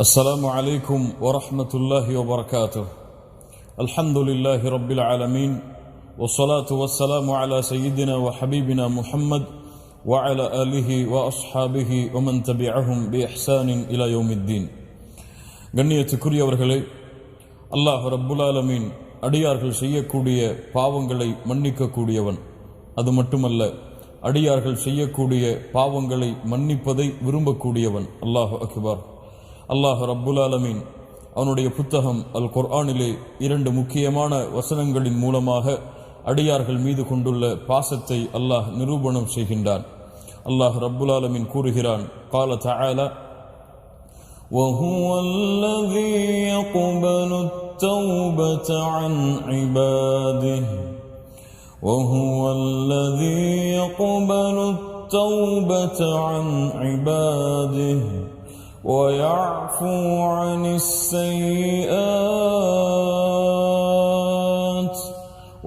السلام عليكم ورحمة الله وبركاته. الحمد لله رب العالمين، والصلاة والسلام على سيدنا وحبيبنا محمد وعلى آله وأصحابه ومن تبعهم بإحسان إلى يوم الدين. கண்ணியத்துக்குரியவர்களே, அல்லாஹ் ரப்புல் ஆலமீன் அடியார்கள் செய்யக்கூடிய பாவங்களை மன்னிக்கக்கூடியவன். அது மட்டுமல்ல, அடியார்கள் செய்யக்கூடிய பாவங்களை மன்னிப்பதை விரும்பக்கூடியவன். அல்லாஹு அக்பர். அல்லாஹ் ரப்புல் ஆலமீன் அவனுடைய புத்தகம் அல் குர்ஆனிலே 2 முக்கியமான வசனங்களின் மூலமாக அடியார்கள் மீது கொண்டுள்ள பாசத்தை அல்லாஹ் நிரூபணம் செய்கின்றான். அல்லாஹ் ரப்புல் ஆலமீன் கூறுகிறான், قال تعالى: وهو الذي يقبل التوبة عن عباده وهو الذي يقبل التوبة عن عباده ويعفو عن السيئات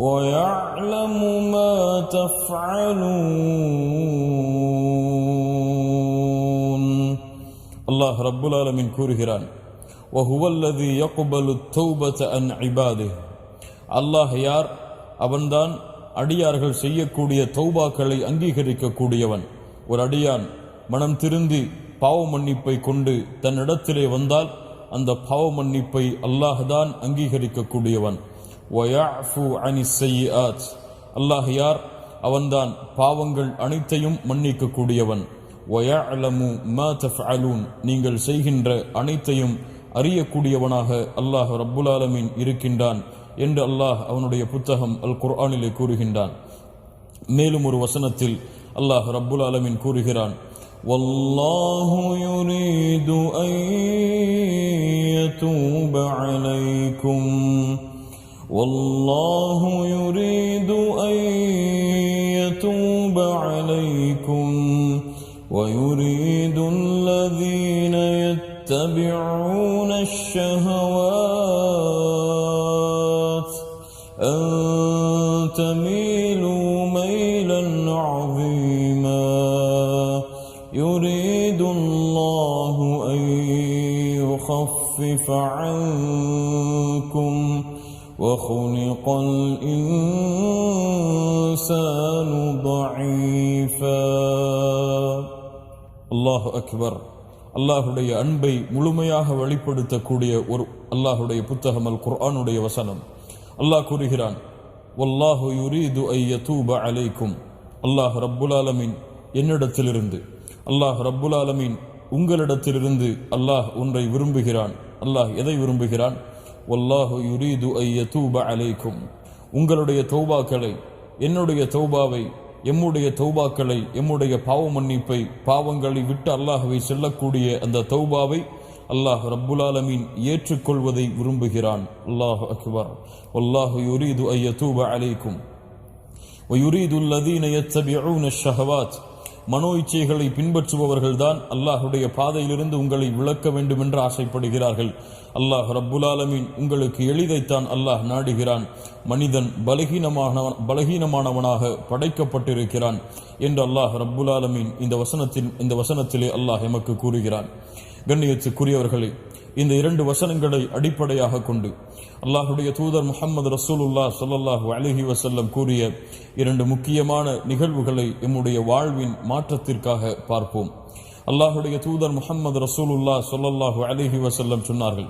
ويعلم ما تفعلون. அல்லாஹ் ரப்புல் ஆலமீன் கூறுகிறான், وهو الذي يقبل التوبة عن عباده. அல்லாஹ் யார்? அவன்தான் அடியார்கள் செய்யக்கூடிய தௌபாக்களை அங்கீகரிக்கக்கூடியவன். ஒரு அடியான் மனம் திருந்தி பாவ மன்னிப்பை கொண்டு தன்னிடத்திலே வந்தால் அந்த பாவ மன்னிப்பை அல்லாஹ்தான் அங்கீகரிக்கக்கூடியவன். வயஃபு அனிஸ் ஸய்யிஆத். அல்லாஹ் யார்? அவன்தான் பாவங்கள் அனைத்தையும் மன்னிக்கக்கூடியவன். வயஅலமு மா தஃஅலூன். நீங்கள் செய்கின்ற அனைத்தையும் அறியக்கூடியவனாக அல்லாஹ் ரப்புல் ஆலமீன் இருக்கின்றான் என்று அல்லாஹ் அவனுடைய புத்தகம் அல் குர்ஆனிலே கூறுகின்றான். மேலும் ஒரு வசனத்தில் அல்லாஹ் ரப்புல் ஆலமீன் கூறுகிறான், والله يريد أن يتوب عليكم والله يريد أن يتوب عليكم ويريد الذين يتبعون الشهوات أن تميلوا ميلا عظيما يريد الله أن يخفف عنكم وخلق الإنسان ضعيفا. அல்லாஹு அக்பர். அல்லாஹுடைய அன்பை முழுமையாக வெளிப்படுத்தக்கூடிய ஒரு அல்லாஹுடைய புத்தகம் அல் குர்ஆனுடைய வசனம். அல்லாஹ் கூறுகிறான், வல்லாஹு யுரீது ஐ யதூப அலைக்கும். அல்லாஹ் ரப்புல் ஆலமீன் என்னிடத்திலிருந்து, அல்லாஹ் ரப்புல் ஆலமீன் உங்களிடத்திலிருந்து அல்லாஹ் ஒன்றை விரும்புகிறான். அல்லாஹ் எதை விரும்புகிறான்? வல்லாஹு யுரீது ஐ யதூப அலைக்கும். உங்களுடைய தௌபாக்களை, என்னுடைய தௌபாவை, எம்முடைய தௌபாக்களை, எம்முடைய பாவ மன்னிப்பை, பாவங்களை விட்டு அல்லாஹ்வை செல்லக்கூடிய அந்த தௌபாவை அல்லாஹ் ரப்புல் ஆலமீன் ஏற்றுக்கொள்வதை விரும்புகிறான். அல்லாஹு அக்பர். வல்லாஹு யுரீது ஐ யதூப அலைக்கும் வயுரீது அல்லதீன யத்தபிஊன அஷ்ஷஹவாத். மனோ இச்சைகளை பின்பற்றுபவர்கள்தான் அல்லாஹுடைய பாதையிலிருந்து உங்களை விலக்க வேண்டும் என்று ஆசைப்படுகிறார்கள். அல்லாஹ் ரப்புல் ஆலமீன் உங்களுக்கு எளிதைத்தான் அல்லாஹ் நாடுகிறான். மனிதன் பலகீனமானவனாக படைக்கப்பட்டிருக்கிறான் என்று அல்லாஹ் ரப்புல் ஆலமீன் இந்த வசனத்திலே அல்லாஹ் எமக்கு கூறுகிறான். கண்ணியத்துக்குரியவர்களே, இந்த 2 வசனங்களை அடிப்படையாக கொண்டு அல்லாஹுடைய தூதர் முஹம்மது ரசூலுல்லாஹ் ஸல்லல்லாஹு அலைஹி வஸல்லம் கூறிய 2 முக்கியமான நிகழ்வுகளை எம்முடைய வாழ்வின் மாற்றத்திற்காக பார்ப்போம். அல்லாஹுடைய தூதர் முஹம்மது ரசூலுல்லாஹ் ஸல்லல்லாஹு அலைஹி வஸல்லம் சொன்னார்கள்,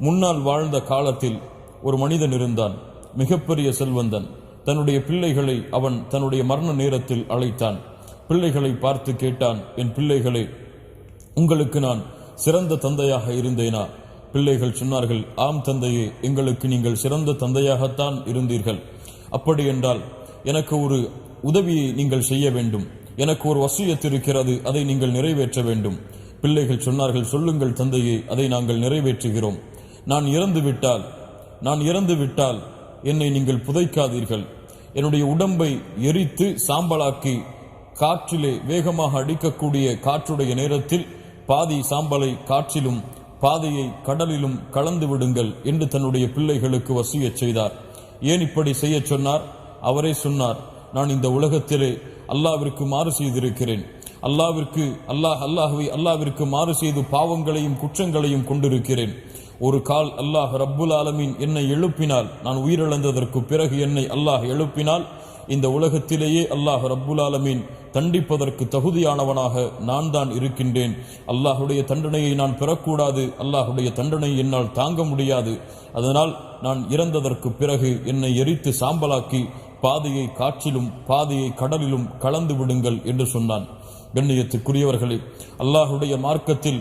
முன்னால் வாழ்ந்த காலத்தில் ஒரு மனிதன் இருந்தான், மிகப்பெரிய செல்வந்தன். தன்னுடைய பிள்ளைகளை அவன் தன்னுடைய மரண நேரத்தில் அழைத்தான். பிள்ளைகளை பார்த்து கேட்டான், என் பிள்ளைகளே, உங்களுக்கு நான் சிறந்த தந்தையாக இருந்தேனா? பிள்ளைகள் சொன்னார்கள், ஆம் தந்தையே, எங்களுக்கு நீங்கள் சிறந்த தந்தையாகத்தான் இருந்தீர்கள். அப்படி என்றால் எனக்கு ஒரு உதவியை நீங்கள் செய்ய வேண்டும். எனக்கு ஒரு வசியத் இருக்கிறது, அதை நீங்கள் நிறைவேற்ற வேண்டும். பிள்ளைகள் சொன்னார்கள், சொல்லுங்கள் தந்தையே, அதை நாங்கள் நிறைவேற்றுகிறோம். நான் இறந்து விட்டால் என்னை நீங்கள் புதைக்காதீர்கள். என்னுடைய உடம்பை எரித்து சாம்பலாக்கி காற்றிலே வேகமாக அடிக்கக்கூடிய காற்றுடைய நேரத்தில் பாதி சாம்பலை காற்றிலும் பாதையை கடலிலும் கலந்து விடுங்கள் என்று தன்னுடைய பிள்ளைகளுக்கு வசியச் செய்தார். ஏன் இப்படி செய்ய சொன்னார்? அவரே சொன்னார், நான் இந்த உலகத்திலே அல்லாஹ்விற்கு மாறு செய்திருக்கிறேன். அல்லாஹ்விற்கு மாறு செய்து பாவங்களையும் குற்றங்களையும் கொண்டிருக்கிறேன். ஒரு கால் அல்லாஹ் ரப்புல் ஆலமீன் என்னை எழுப்பினால், நான் உயிரிழந்ததற்கு பிறகு என்னை அல்லாஹ் எழுப்பினால், இந்த உலகத்திலேயே அல்லாஹ் ரப்புல் ஆலமீன் தண்டிப்பதற்கு தகுதியானவனாக நான் தான் இருக்கின்றேன். அல்லாஹுடைய தண்டனையை நான் பெறக்கூடாது, அல்லாஹுடைய தண்டனை என்னால் தாங்க முடியாது. அதனால் நான் இறந்ததற்கு பிறகு என்னை எரித்து சாம்பலாக்கி பாதையை காற்றிலும் பாதையை கடலிலும் கலந்து விடுங்கள் என்று சொன்னான். கண்ணியத்துக்குரியவர்களே, அல்லாஹுடைய மார்க்கத்தில்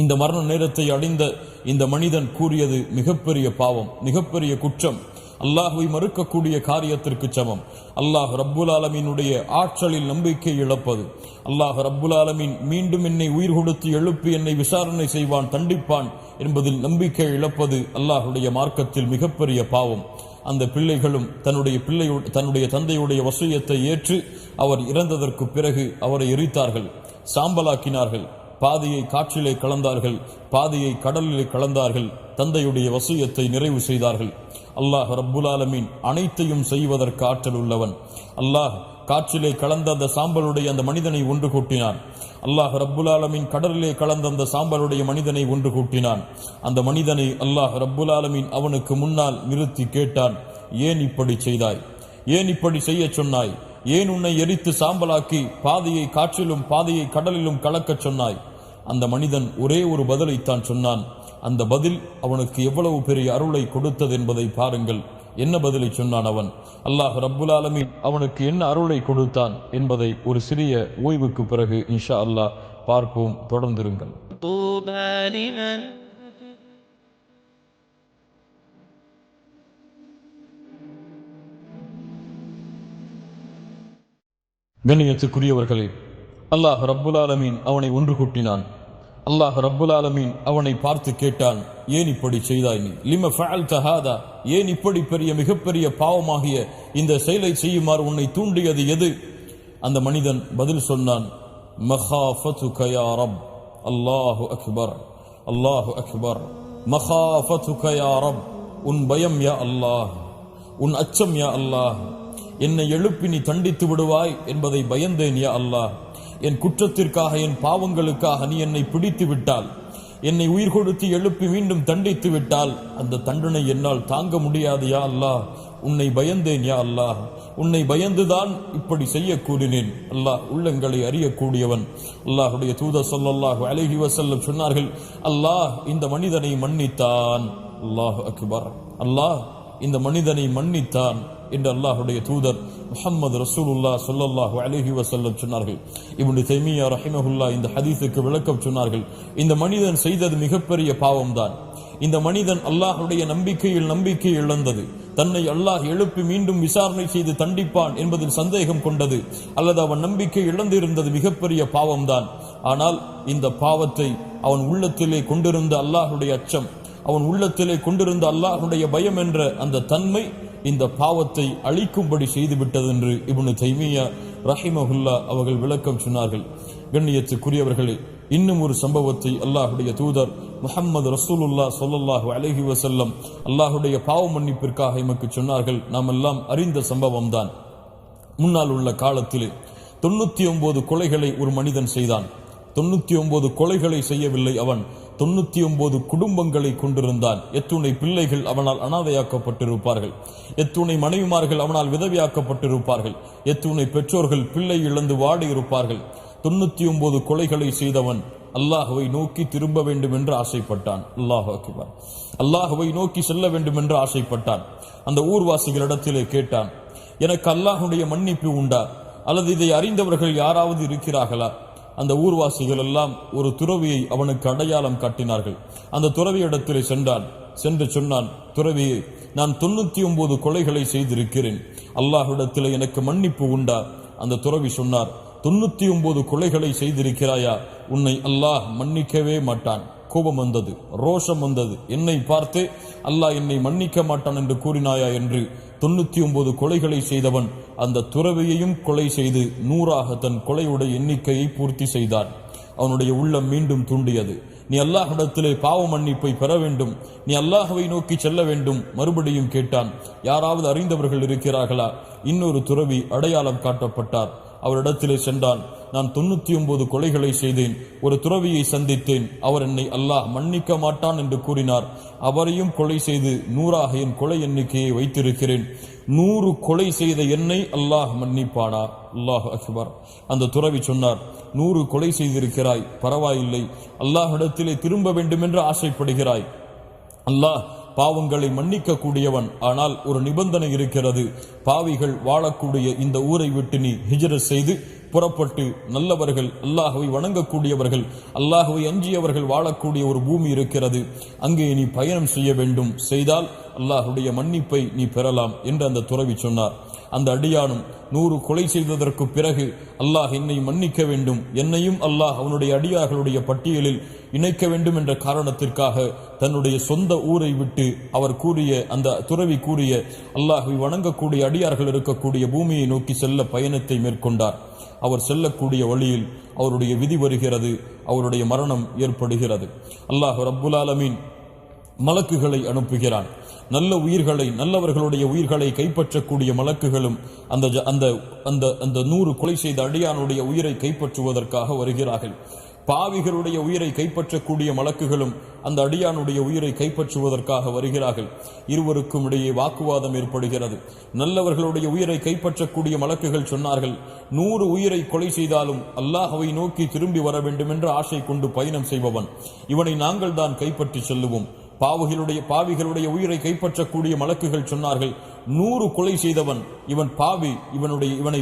இந்த மரண நேரத்தை அடைந்த இந்த மனிதன் கூறியது மிகப்பெரிய பாவம், மிகப்பெரிய குற்றம், அல்லாஹ்வை மறுக்கக்கூடிய காரியத்திற்கு சமம். அல்லாஹ் ரப்புல் ஆலமீனுடைய ஆற்றலில் நம்பிக்கை இழப்பது, அல்லாஹ் ரப்புல் ஆலமீன் மீண்டும் என்னை உயிர் கொடுத்து எழுப்பி என்னை விசாரணை செய்வான், தண்டிப்பான் என்பதில் நம்பிக்கை இழப்பது அல்லாஹுடைய மார்க்கத்தில் மிகப்பெரிய பாவம். அந்த பிள்ளைகளும் தன்னுடைய தந்தையுடைய வசியத்தை ஏற்று அவர் இறந்ததற்கு பிறகு அவரை எரித்தார்கள், சாம்பலாக்கினார்கள், பாதியை காற்றிலே கலந்தார்கள், பாதியை கடலிலே கலந்தார்கள், தந்தையுடைய வசியத்தை நிறைவு செய்தார்கள். அல்லாஹ் ரப்புல் ஆலமீன் அனைத்தையும் செய்வதற்கு ஆற்றல் உள்ளவன். அல்லாஹ் காற்றிலே கலந்த அந்த சாம்பலுடைய அந்த மனிதனை ஒன்று கூட்டினான். அல்லாஹ் ரப்புல் ஆலமீன் கடலிலே கலந்த அந்த சாம்பலுடைய மனிதனை ஒன்று கூட்டினான். அந்த மனிதனை அல்லாஹ் ரப்புல் ஆலமீன் அவனுக்கு முன்னால் நிறுத்தி கேட்டான், ஏன் இப்படி செய்தாய்? ஏன் இப்படி செய்ய சொன்னாய்? ஏன் உன்னை எரித்து சாம்பலாக்கி பாதையை காற்றிலும் பாதையை கடலிலும் கலக்கச் சொன்னாய்? அந்த மனிதன் ஒரே ஒரு பதிலைத்தான் சொன்னான். அந்த பதில் அவனுக்கு எவ்வளவு பெரிய அருளை கொடுத்தது என்பதை பாருங்கள். என்ன பதிலை சொன்னான் அவன்? அல்லாஹ் ரப்புல் ஆலமீன் அவனுக்கு என்ன அருளை கொடுத்தான் என்பதை ஒரு சிறிய ஓய்வுக்கு பிறகு இன்ஷா அல்லாஹ் பார்ப்போம். தொடர்ந்திருங்கள். கண்ணியத்துக்குரியவர்களே, அல்லாஹ் ரப்புல் ஆலமீன் அவனை ஒன்று கூட்டினான். அல்லாஹ் ரப்புல் ஆலமீன் அவனை பார்த்து கேட்டான், ஏன் இப்படி செய்தாய்? நீ லிம ஃபஅல்த ஹாதா, ஏன் இப்படி பெரிய மிகப்பெரிய பாவமாகிய இந்த செயலை செய்யுமாறு உன்னை தூண்டியது எது? அந்த மனிதன் பதில் சொன்னான், மகாஃபதுக யா ரப். அல்லாஹு அக்பர், அல்லாஹு அக்பர். மகாஃபதுக யா ரப், உன் பயம் யா அல்லாஹ், உன் அச்சம் யா அல்லாஹ். என்னை எழுப்பி நீ தண்டித்து விடுவாய் என்பதை பயந்தேன் யா அல்லாஹ். என் குற்றத்திற்காக, என் பாவங்களுக்காக நீ என்னை பிடித்து விட்டால், என்னை உயிர் கொடுத்து எழுப்பி மீண்டும் தண்டித்து விட்டால் அந்த தண்டனை என்னால் தாங்க முடியாது யா அல்லாஹ். உன்னை பயந்தேன் யா அல்லாஹ், உன்னை பயந்துதான் இப்படி செய்ய கூறினேன். அல்லாஹ் உள்ளங்களை அறியக்கூடியவன். அல்லாஹுடைய தூதர் ஸல்லல்லாஹு அலைஹி வஸல்லம் சொன்னார்கள், அல்லாஹ் இந்த மனிதனை மன்னித்தான். அல்லாஹு அக்பர். அல்லாஹ் இந்த மனிதனை மன்னித்தான் என்று அல்லாஹுடைய தூதர் முஹம்மது ரசூலுல்லாஹ் ஸல்லல்லாஹு அலைஹி வஸல்லம் சொன்னார்கள். இப்னு தைமியா ரஹிமஹுல்லாஹ் இந்த ஹதீஸுக்கு விளக்கம் சொன்னார்கள், இந்த மனிதன் செய்தது மிகப்பெரிய பாவம்தான். இந்த மனிதன் அல்லாஹுடைய நம்பிக்கை இழந்தது, தன்னை அல்லாஹ் எழுப்பி மீண்டும் விசாரணை செய்து தண்டிப்பான் என்பதில் சந்தேகம் கொண்டது, அல்லது அவன் நம்பிக்கை இழந்திருந்தது மிகப்பெரிய பாவம்தான். ஆனால் இந்த பாவத்தை அவன் உள்ளத்திலே கொண்டிருந்த அல்லாஹுடைய அச்சம், அவன் உள்ளத்திலே கொண்டிருந்த அல்லாஹுடைய பயம் என்ற அந்த தன்மை இந்த பாவத்தை அழிக்கும்படி செய்துவிட்டது என்று இப்னு தைமியா ரஹிமஹுல்லாஹ் அவர்கள் விளக்கம் சொன்னார்கள். கண்ணியத்துக்குரியவர்களே, இன்னும் ஒரு சம்பவத்தை அல்லாஹுடைய தூதர் முஹம்மது ரசூலுல்லாஹ் ஸல்லல்லாஹு அலைஹி வஸல்லம் அல்லாஹுடைய பாவ மன்னிப்பிற்காக எமக்கு சொன்னார்கள். நாம் எல்லாம் அறிந்த சம்பவம் தான். முன்னால் உள்ள காலத்திலே 99 கொலைகளை ஒரு மனிதன் செய்தான். 99 கொலைகளை செய்யவில்லை அவன், 99 குடும்பங்களை கொண்டிருந்தான். எத்துணை பிள்ளைகள் அவனால் அனாதையாக்கப்பட்டிருப்பார்கள், எத்துணை மனைவிமார்கள் அவனால் விதவியாக்கப்பட்டிருப்பார்கள், எத்துணை பெற்றோர்கள் பிள்ளை இழந்து வாடி இருப்பார்கள். 99 கொலைகளை செய்தவன் அல்லாஹுவை நோக்கி திரும்ப வேண்டும் என்று ஆசைப்பட்டான். அல்லாஹு அக்பர். அல்லாஹுவை நோக்கி செல்ல வேண்டும் என்று ஆசைப்பட்டான். அந்த ஊர்வாசிகளிடத்திலே கேட்டான், எனக்கு அல்லாஹுடைய மன்னிப்பு உண்டா, அல்லது இதை அறிந்தவர்கள் யாராவது இருக்கிறார்களா? அந்த ஊர்வாசிகள் எல்லாம் ஒரு துறவியை அவனுக்கு அடையாளம் காட்டினார்கள். அந்த துறவியிடத்திலே சென்று சொன்னான், துறவியே, நான் 99 கொலைகளை செய்திருக்கிறேன், அல்லாஹ்விடத்திலே எனக்கு மன்னிப்பு உண்டா? அந்த துறவி சொன்னார், 99 கொலைகளை செய்திருக்கிறாயா? உன்னை அல்லாஹ் மன்னிக்கவே மாட்டான். கோபம் வந்தது, ரோஷம் வந்தது. என்னை பார்த்து அல்லாஹ் என்னை மன்னிக்க மாட்டான் என்று கூறினாயா என்று 99 கொலைகளை செய்தவன் அந்த துறவியையும் கொலை செய்து 100ஆக தன் கொலையுடைய எண்ணிக்கையை பூர்த்தி செய்தான். அவனுடைய உள்ளம் மீண்டும் தூண்டியது. நீ அல்லாஹ்விடத்திலே பாவ மன்னிப்பை பெற வேண்டும், நீ அல்லாஹ்வை நோக்கி செல்ல வேண்டும். மறுபடியும் கேட்டான், யாராவது அறிந்தவர்கள் இருக்கிறார்களா? இன்னொரு துறவி அடையாளம் காட்டப்பட்டார். அவரிடத்திலே சென்றான். நான் 99 கொலைகளை செய்தேன், ஒரு துறவியை சந்தித்தேன், அவர் என்னை அல்லாஹ் மன்னிக்க மாட்டான் என்று கூறினார். அவரையும் கொலை செய்து 100ஆக என் கொலை எண்ணிக்கையை வைத்திருக்கிறேன். 100 கொலை செய்த என்னை அல்லாஹ் மன்னிப்பானா? அல்லாஹ் அக்பர். அந்த துறவி சொன்னார், 100 கொலை செய்திருக்கிறாய், பரவாயில்லை, அல்லாஹ்விடத்திலே திரும்ப வேண்டும் என்று ஆசைப்படுகிறாய். அல்லாஹ் பாவங்களை மன்னிக்க கூடியவன். ஆனால் ஒரு நிபந்தனை இருக்கிறது. பாவிகள் வாழக்கூடிய இந்த ஊரை விட்டு நீ ஹிஜ்ரத் செய்து புறப்பட்டு நல்லவர்கள், அல்லாஹ்வை வணங்கக்கூடியவர்கள், அல்லாஹ்வை அஞ்சியவர்கள் வாழக்கூடிய ஒரு பூமி இருக்கிறது, அங்கே நீ பயணம் செய்ய வேண்டும். செய்தால் அல்லாஹ்வுடைய மன்னிப்பை நீ பெறலாம் என்று அந்த துறவி சொன்னார். அந்த அடியானும் 100 கொலை செய்ததற்கு பிறகு அல்லாஹ் என்னை மன்னிக்க வேண்டும், என்னையும் அல்லாஹ் அவனுடைய அடியார்களுடைய பட்டியலில் இணைக்க வேண்டும் என்ற காரணத்திற்காக தன்னுடைய சொந்த ஊரை விட்டு அவர் கூறிய, அந்த துறவி கூறிய அல்லாஹ்வை வணங்கக்கூடிய அடியார்கள் இருக்கக்கூடிய பூமியை நோக்கி செல்ல பயணத்தை மேற்கொண்டார். அவர் செல்லக்கூடிய வழியில் அவருடைய விதி வருகிறது, அவருடைய மரணம் ஏற்படுகிறது. அல்லாஹ் ரப்புல் ஆலமீன் மலக்குகளை அனுப்புகிறான். நல்ல உயிர்களை, நல்லவர்களுடைய உயிர்களை கைப்பற்றக்கூடிய மலக்குகளும் அந்த 100 கொலை செய்த அடியானுடைய உயிரை கைப்பற்றுவதற்காக வருகிறார்கள். பாவிகளுடைய உயிரை கைப்பற்றக்கூடிய மலக்குகளும் அந்த அடியானுடைய உயிரை கைப்பற்றுவதற்காக வருகிறார்கள். இருவருக்கும் இடையே வாக்குவாதம் ஏற்படுகிறது. நல்லவர்களுடைய உயிரை கைப்பற்றக்கூடிய மலக்குகள் சொன்னார்கள், 100 உயிரை கொலை செய்தாலும் அல்லாஹ்வை நோக்கி திரும்பி வர வேண்டும் என்று ஆசை கொண்டு பயணம் செய்பவன், இவனை நாங்கள் தான் கைப்பற்றி செல்லுவோம். பாவிகளுடைய உயிரை கைப்பற்றக்கூடிய மலக்குகள் சொன்னார்கள், 100 கொலை செய்தவன் இவன் பாவி, இவனை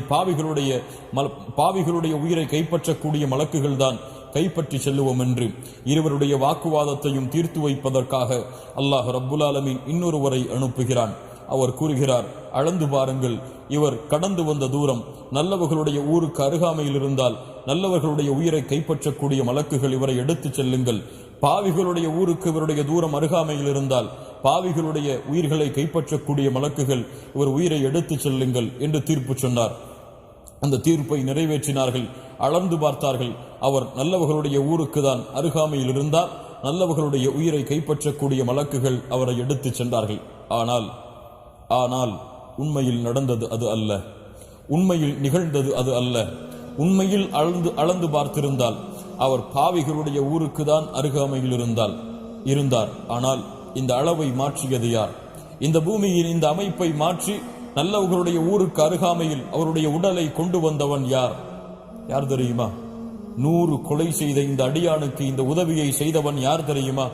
பாவிகளுடைய உயிரை கைப்பற்றக்கூடிய மலக்குகள் தான் கைப்பற்றி செல்லுவோம் என்று. இருவருடைய வாக்குவாதத்தையும் தீர்த்து வைப்பதற்காக அல்லாஹ் ரப்புல் ஆலமீன் இன்னொருவரை அனுப்புகிறான். அவர் கூறுகிறார், அளந்து பாருங்கள், இவர் கடந்து வந்த தூரம் நல்லவர்களுடைய ஊருக்கு அருகாமையில் இருந்தால் நல்லவர்களுடைய உயிரை கைப்பற்றக்கூடிய மலக்குகள் இவரை எடுத்துச் செல்லுங்கள். பாவிகளுடைய ஊருக்கு இவருடைய தூரம் அருகாமையில் இருந்தால் பாவிகளுடைய உயிர்களை கைப்பற்றக்கூடிய மலக்குகள் இவர் உயிரை எடுத்துச் செல்லுங்கள் என்று தீர்ப்பு சொன்னார். அந்த தீர்ப்பை நிறைவேற்றினார்கள். அளந்து பார்த்தார்கள், அவர் நல்லவர்களுடைய ஊருக்கு தான் அருகாமையில் இருந்தால் நல்லவர்களுடைய உயிரை கைப்பற்றக்கூடிய மலக்குகள் அவரை எடுத்துச் சென்றார்கள். ஆனால் உண்மையில் நடந்தது அது அல்ல, உண்மையில் நிகழ்ந்தது அது அல்ல. உண்மையில் அளந்து பார்த்திருந்தால் அவர் பாவிகளுடைய ஊருக்கு தான் அருகாமையில் இருந்தார். ஆனால் இந்த அளவை மாற்றியது யார்? இந்த பூமியின் இந்த அமைப்பை மாற்றி நல்லவர்களுடைய ஊருக்கு அருகாமையில் அவருடைய உடலை கொண்டு வந்தவன் யார்? யார் தெரியுமா? 100 கொலை செய்த இந்த அடியானுக்கு இந்த உதவியை செய்தவன் யார் தெரியுமா?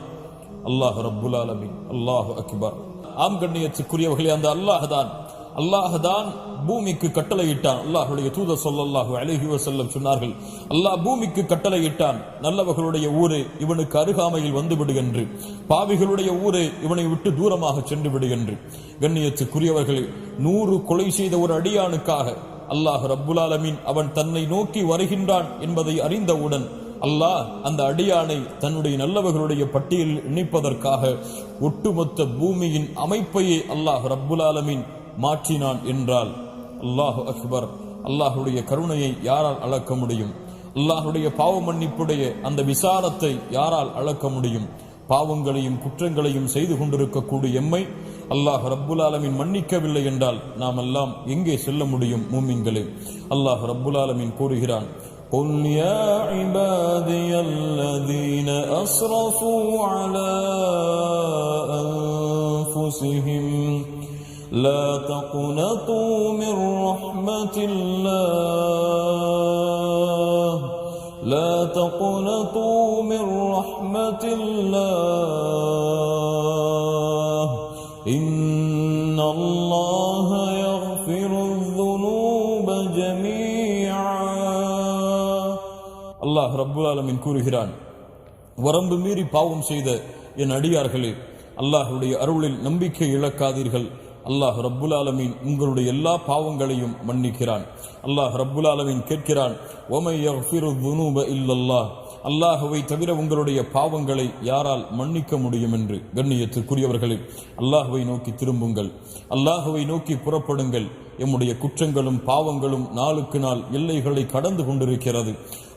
அல்லாஹ் ரப்புல் ஆலமீன். அல்லாஹு அக்பர். ஆம் கண்ணியத்துக்குரியவர்களே, அந்த அல்லாஹ் தான் பூமிக்கு கட்டளையிட்டான். அல்லாஹ்வுடைய தூதர் ஸல்லல்லாஹு அலைஹி வஸல்லம் சொன்னார்கள், அல்லாஹ் பூமிக்கு கட்டளையிட்டான், நல்லவர்களுடைய ஊரே இவனுக்கு அருகாமையில் வந்து விடு என்று, பாவிகளுடைய ஊரே இவனை விட்டு தூரமாக சென்று விடு என்று. கண்ணியத்துக்குரியவர்களே, 100 கொலை செய்த ஒரு அடியானுக்காக அல்லாஹ் ரப்புல் ஆலமீன் அவன் தன்னை நோக்கி வருகின்றான் என்பதை அறிந்தவுடன் அல்லாஹ் அந்த அடியானை தன்னுடைய நல்லவர்களுடைய பட்டியலில் இணைப்பதற்காக ஒட்டுமொத்த பூமியின் அமைப்பையே அல்லாஹ் ரப்புல் ஆலமீன் மாற்றினான் என்றால் அல்லாஹு அக்பர். அல்லாஹுடைய கருணையை யாரால் அளக்க முடியும்? அல்லாஹுடைய பாவ மன்னிப்புடைய அந்த விசாரத்தை யாரால் அளக்க முடியும்? பாவங்களையும் குற்றங்களையும் செய்து கொண்டிருக்கக்கூடிய எம்மை அல்லாஹ் ரப்புல் ஆலமீன் மன்னிக்கவில்லை என்றால் நாம் எல்லாம் எங்கே செல்ல முடியும்? மூமின்களே, அல்லாஹ் ரப்புல் ஆலமீன் கூறுகிறான், قُلْ يَا عِبَادِيَ الَّذِينَ أَسْرَفُوا عَلَى أَنفُسِهِمْ لَا تَقْنَطُوا مِنْ رَحْمَةِ اللَّهِ لَا تَقْنَطُوا مِنْ رَحْمَةِ اللَّهِ إِنَّ اللَّهَ يَغْفِرُ الذُّنُوبَ جَمِيعًا. அல்லாஹ் ரப்புல் ஆலமீன் கூறுகிறான், வரம்பு மீறி பாவம் செய்த என் அடியார்களே, அல்லாஹ்வுடைய அருளில் நம்பிக்கை இழக்காதீர்கள். அல்லாஹ் ரப்புல் ஆலமீன் உங்களுடைய எல்லா பாவங்களையும் மன்னிக்கிறான். அல்லாஹ் ரப்புல் ஆலமீன் கேட்கிறான், வமை யக்ஃபிரு ذுனூப இல்லல்லாஹ், அல்லாஹ்வை தவிர உங்களுடைய பாவங்களை யாரால் மன்னிக்க முடியும் என்று. கண்ணியத்திற்குரியவர்களே, அல்லாஹ்வை நோக்கி திரும்புங்கள், அல்லாஹ்வை நோக்கி புறப்படுங்கள். எம்முடைய குற்றங்களும் பாவங்களும் நாளுக்கு நாள் எல்லைகளை கடந்து கொண்டிருக்கிறது.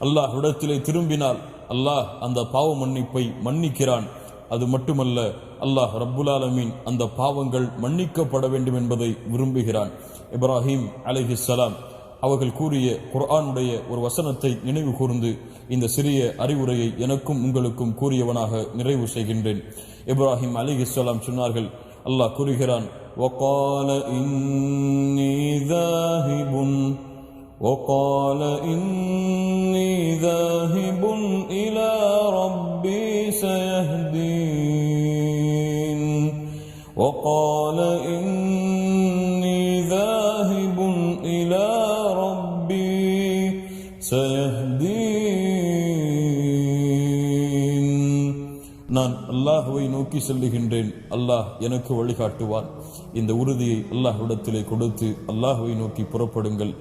அல்லாஹ்விடத்திலே திரும்பினால் அல்லாஹ் அந்த பாவ மன்னிப்பை மன்னிக்கிறான். அது மட்டுமல்ல, அல்லாஹ் ரப்புல் ஆலமீன் அந்த பாவங்கள் மன்னிக்கப்பட வேண்டும் என்பதை விரும்புகிறான். இப்ராஹிம் அலைஹிஸ்ஸலாம் அவர்கள் கூறிய குர்ஆனுடைய ஒரு வசனத்தை நினைவு கூர்ந்து இந்த சிறிய அறிவுரையை எனக்கும் உங்களுக்கும் கூறியவனாக நிறைவு செய்கின்றேன். இப்ராஹிம் அலைஹிஸ்ஸலாம் சொன்னார்கள், அல்லாஹ் கூறுகிறான், وقال إني ذاهب إلى ربي سيهدين وقال إني ذاهب إلى ربي سيهدين. நான் அல்லாஹ்வை நோக்கி செல்லுகின்றேன், அல்லாஹ் எனக்கு வழிகாட்டுவான். இந்த உறுதியை அல்லாஹ்விடத்திலே கொடுத்து அல்லாஹ்வை நோக்கி புறப்படுங்கள்.